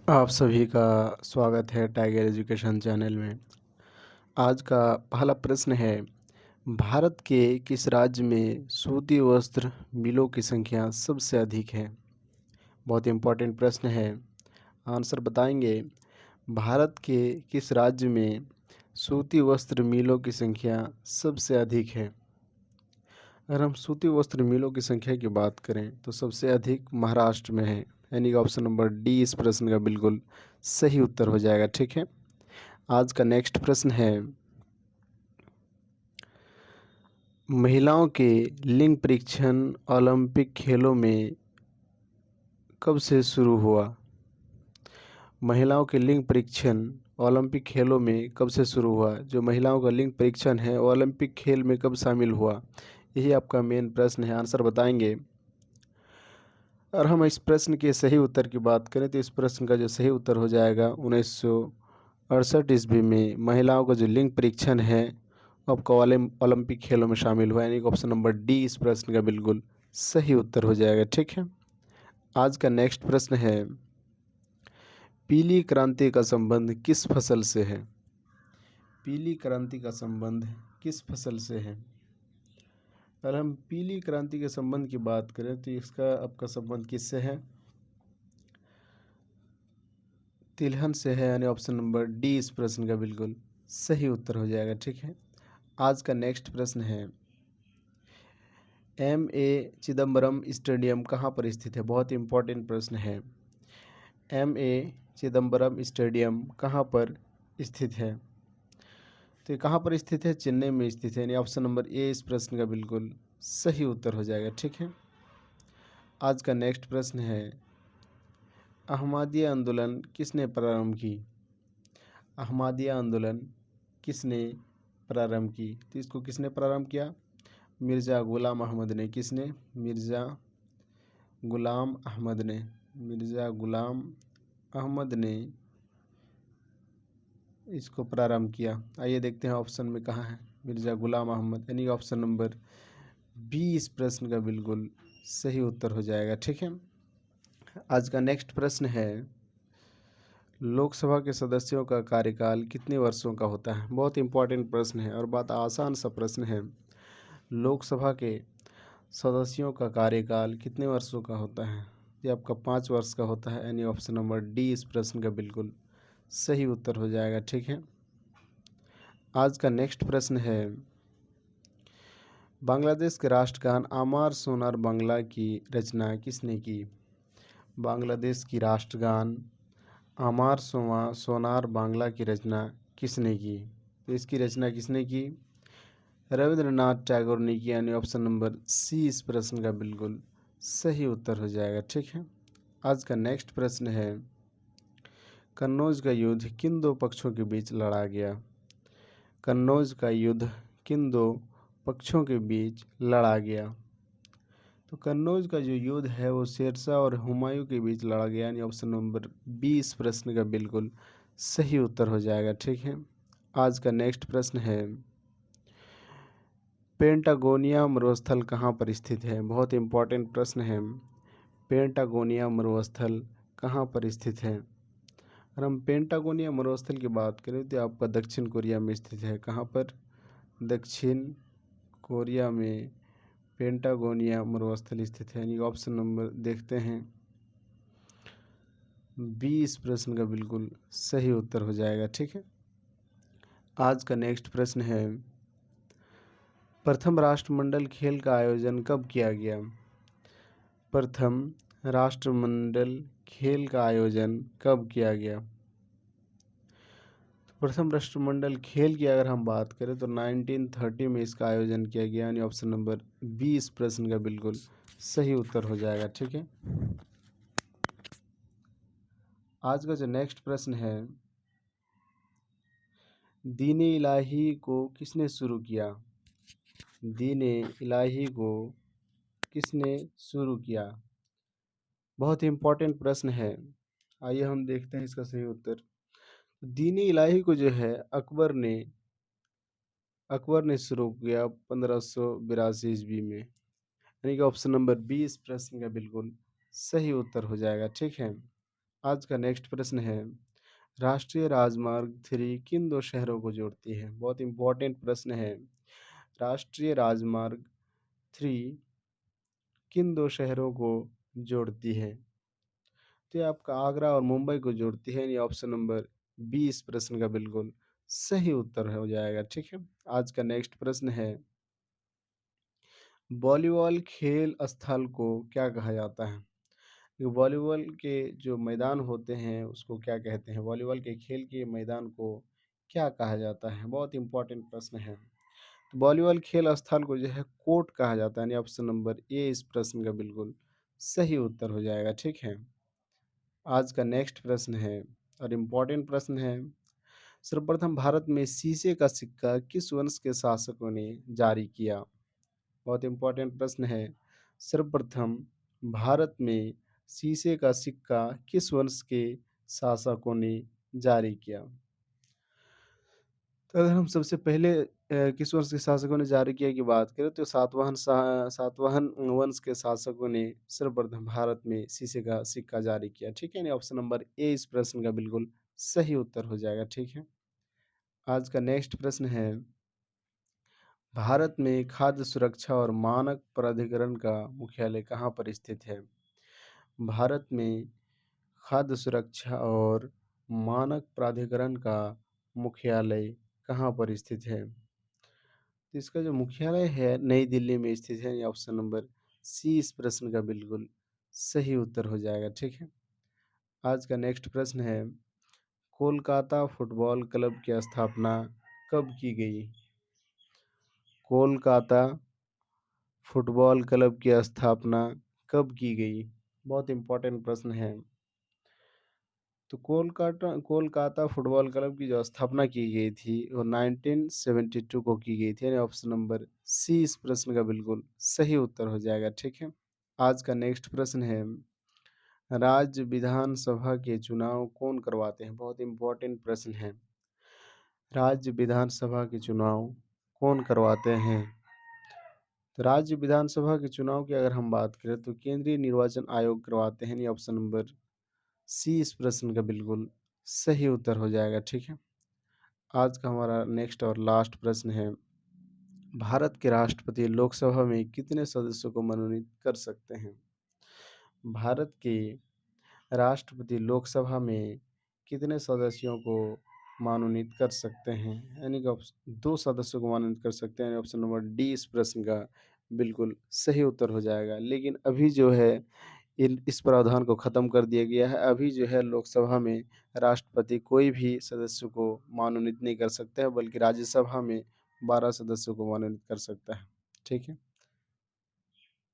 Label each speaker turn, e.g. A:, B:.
A: आप सभी का स्वागत है टाइगर एजुकेशन चैनल में। आज का पहला प्रश्न है, भारत के किस राज्य में सूती वस्त्र मिलों की संख्या सबसे अधिक है? बहुत इम्पोर्टेंट प्रश्न है। आंसर बताएंगे। भारत के किस राज्य में सूती वस्त्र मिलों की संख्या सबसे अधिक है? अगर हम सूती वस्त्र मिलों की संख्या की बात करें तो सबसे अधिक महाराष्ट्र में है, यानी कि ऑप्शन नंबर डी इस प्रश्न का बिल्कुल सही उत्तर हो जाएगा। ठीक है। आज का नेक्स्ट प्रश्न है, महिलाओं के लिंग परीक्षण ओलंपिक खेलों में कब से शुरू हुआ? महिलाओं के लिंग परीक्षण ओलंपिक खेलों में कब से शुरू हुआ? जो महिलाओं का लिंग परीक्षण है वो ओलंपिक खेल में कब शामिल हुआ? यही आपका मेन प्रश्न है। आंसर बताएंगे। और हम इस प्रश्न के सही उत्तर की बात करें तो इस प्रश्न का जो सही उत्तर हो जाएगा 1968 ईस्वी में महिलाओं का जो लिंग परीक्षण है वो आपका ओलंपिक खेलों में शामिल हुआ, यानी कि ऑप्शन नंबर डी इस प्रश्न का बिल्कुल सही उत्तर हो जाएगा। ठीक है। आज का नेक्स्ट प्रश्न है, पीली क्रांति का संबंध किस फसल से है? पीली क्रांति का संबंध किस फसल से है? अगर हम पीली क्रांति के संबंध की बात करें तो इसका आपका संबंध किससे है? तिलहन से है, यानी ऑप्शन नंबर डी इस प्रश्न का बिल्कुल सही उत्तर हो जाएगा। ठीक है। आज का नेक्स्ट प्रश्न है, ए चिदम्बरम स्टेडियम कहाँ पर स्थित है? बहुत इंपॉर्टेंट प्रश्न है। ए चिदम्बरम स्टेडियम कहाँ पर स्थित है? तो ये कहाँ पर स्थित है? चेन्नई में स्थित है, यानी ऑप्शन नंबर ए इस प्रश्न का बिल्कुल सही उत्तर हो जाएगा। ठीक है। आज का नेक्स्ट प्रश्न है, अहमदिया आंदोलन किसने प्रारंभ की? अहमदिया आंदोलन किसने प्रारंभ की? तो इसको किसने प्रारंभ किया? मिर्ज़ा गुलाम अहमद ने। किसने? मिर्ज़ा गुलाम अहमद ने। मिर्ज़ा गुलाम अहमद ने इसको प्रारंभ किया। आइए देखते हैं ऑप्शन में कहाँ है मिर्ज़ा गुलाम अहमद, यानी ऑप्शन नंबर बी इस प्रश्न का बिल्कुल सही उत्तर हो जाएगा। ठीक है। आज का नेक्स्ट प्रश्न है, लोकसभा के सदस्यों का कार्यकाल कितने वर्षों का होता है? बहुत इंपॉर्टेंट प्रश्न है और बहुत आसान सा प्रश्न है। लोकसभा के सदस्यों का कार्यकाल कितने वर्षों का होता है? ये आपका 5 वर्ष का होता है, यानी ऑप्शन नंबर डी इस प्रश्न का बिल्कुल सही उत्तर हो जाएगा। ठीक है। आज का नेक्स्ट प्रश्न है, बांग्लादेश के राष्ट्रगान आमार सोनार बांग्ला की रचना किसने की? बांग्लादेश की राष्ट्रगान आमार सोनार बांग्ला की रचना किसने की? तो इसकी रचना किसने की? रविंद्रनाथ टैगोर ने किया, यानी ऑप्शन नंबर सी इस प्रश्न का बिल्कुल सही उत्तर हो जाएगा। ठीक है। आज का नेक्स्ट प्रश्न है, कन्नौज का युद्ध किन दो पक्षों के बीच लड़ा गया? कन्नौज का युद्ध किन दो पक्षों के बीच लड़ा गया? तो कन्नौज का जो युद्ध है वो शेरशाह और हुमायूं के बीच लड़ा गया, यानी ऑप्शन नंबर बी इस प्रश्न का बिल्कुल सही उत्तर हो जाएगा। ठीक है। आज का नेक्स्ट प्रश्न है, पेंटागोनिया मरुस्थल कहाँ पर स्थित है? बहुत इंपॉर्टेंट प्रश्न है। पेंटागोनिया मरुस्थल कहाँ पर स्थित है? अगर हम पेंटागोनिया मरुस्थल की बात करें तो आपका दक्षिण कोरिया में स्थित है। कहाँ पर? दक्षिण कोरिया में पेंटागोनिया मरुस्थल स्थित है, यानी ऑप्शन नंबर देखते हैं बी इस प्रश्न का बिल्कुल सही उत्तर हो जाएगा। ठीक है। आज का नेक्स्ट प्रश्न है, प्रथम राष्ट्रमंडल खेल का आयोजन कब किया गया? प्रथम राष्ट्रमंडल खेल का आयोजन कब किया गया? प्रथम राष्ट्रमंडल खेल की अगर हम बात करें तो 1930 में इसका आयोजन किया गया, यानी ऑप्शन नंबर बी इस प्रश्न का बिल्कुल सही उत्तर हो जाएगा। ठीक है। आज का जो नेक्स्ट प्रश्न है, दीन इलाही को किसने शुरू किया? दीन इलाही को किसने शुरू किया? बहुत इंपॉर्टेंट प्रश्न है। आइए हम देखते हैं इसका सही उत्तर। दीन इलाही को जो है अकबर ने शुरू किया 1582 ईस्वी में, यानी कि ऑप्शन नंबर बी इस प्रश्न का बिल्कुल सही उत्तर हो जाएगा। ठीक है। आज का नेक्स्ट प्रश्न है, राष्ट्रीय राजमार्ग 3 किन 2 शहरों को जोड़ती है? बहुत इम्पोर्टेंट प्रश्न है। राष्ट्रीय राजमार्ग 3 किन 2 शहरों को जोड़ती है? तो ये आपका आगरा और मुंबई को जोड़ती है, यानी ऑप्शन नंबर बी इस प्रश्न का बिल्कुल सही उत्तर हो जाएगा, ठीक है? आज का नेक्स्ट प्रश्न है, वॉलीबॉल खेल स्थल को क्या कहा जाता है? ये वॉलीबॉल के जो मैदान होते हैं उसको क्या कहते हैं? वॉलीबॉल के खेल के मैदान को क्या कहा जाता है? बहुत इंपॉर्टेंट प्रश्न है। तो वॉलीबॉल खेल स्थल को जो है कोर्ट कहा जाता है, यानी ऑप्शन नंबर ए इस प्रश्न का बिल्कुल सही उत्तर हो जाएगा, ठीक है? आज का नेक्स्ट प्रश्न है और इम्पोर्टेंट प्रश्न है, सर्वप्रथम भारत में शीशे का सिक्का किस वंश के शासकों ने जारी किया? बहुत इम्पोर्टेंट प्रश्न है, सर्वप्रथम भारत में शीशे का सिक्का किस वंश के शासकों ने जारी किया? तो अगर हम सबसे पहले किस वंश के शासकों ने जारी किया की बात करें तो सातवाहन वंश के शासकों ने सर्वप्रथम भारत में शीशे का सिक्का जारी किया, ठीक है? यानी ऑप्शन नंबर ए इस प्रश्न का बिल्कुल सही उत्तर हो जाएगा, ठीक है? आज का नेक्स्ट प्रश्न है, भारत में खाद्य सुरक्षा और मानक प्राधिकरण का मुख्यालय कहाँ पर स्थित है? भारत में खाद्य सुरक्षा और मानक प्राधिकरण का मुख्यालय कहाँ पर स्थित है? तो इसका जो मुख्यालय है नई दिल्ली में स्थित है, ये ऑप्शन नंबर सी इस प्रश्न का बिल्कुल सही उत्तर हो जाएगा, ठीक है? आज का नेक्स्ट प्रश्न है, कोलकाता फुटबॉल क्लब की स्थापना कब की गई? कोलकाता फुटबॉल क्लब की स्थापना कब की गई? बहुत इंपॉर्टेंट प्रश्न है। तो कोलकाता फुटबॉल क्लब की जो स्थापना की गई थी वो 1972 को की गई थी, यानी ऑप्शन नंबर सी इस प्रश्न का बिल्कुल सही उत्तर हो जाएगा, ठीक है? आज का नेक्स्ट प्रश्न है, राज्य विधानसभा के चुनाव कौन करवाते हैं? बहुत इंपॉर्टेंट प्रश्न है। राज्य विधानसभा के चुनाव कौन करवाते हैं? तो राज्य विधानसभा के चुनाव की अगर हम बात करें तो केंद्रीय निर्वाचन आयोग करवाते हैं, यानी ऑप्शन नंबर सी इस प्रश्न का बिल्कुल सही उत्तर हो जाएगा, ठीक है? आज का हमारा नेक्स्ट और लास्ट प्रश्न है, भारत के राष्ट्रपति लोकसभा में कितने सदस्यों को मनोनीत कर सकते हैं? भारत के राष्ट्रपति लोकसभा में कितने सदस्यों को मनोनीत कर सकते हैं? यानी कि ऑप्शन 2 सदस्यों को मनोनीत कर सकते हैं, यानी ऑप्शन नंबर डी इस प्रश्न का बिल्कुल सही उत्तर हो जाएगा। लेकिन अभी जो है इन इस प्रावधान को ख़त्म कर दिया गया है। अभी जो है लोकसभा में राष्ट्रपति कोई भी सदस्य को मनोनीत नहीं कर सकते हैं, बल्कि राज्यसभा में 12 सदस्यों को मनोनीत कर सकता है। ठीक है?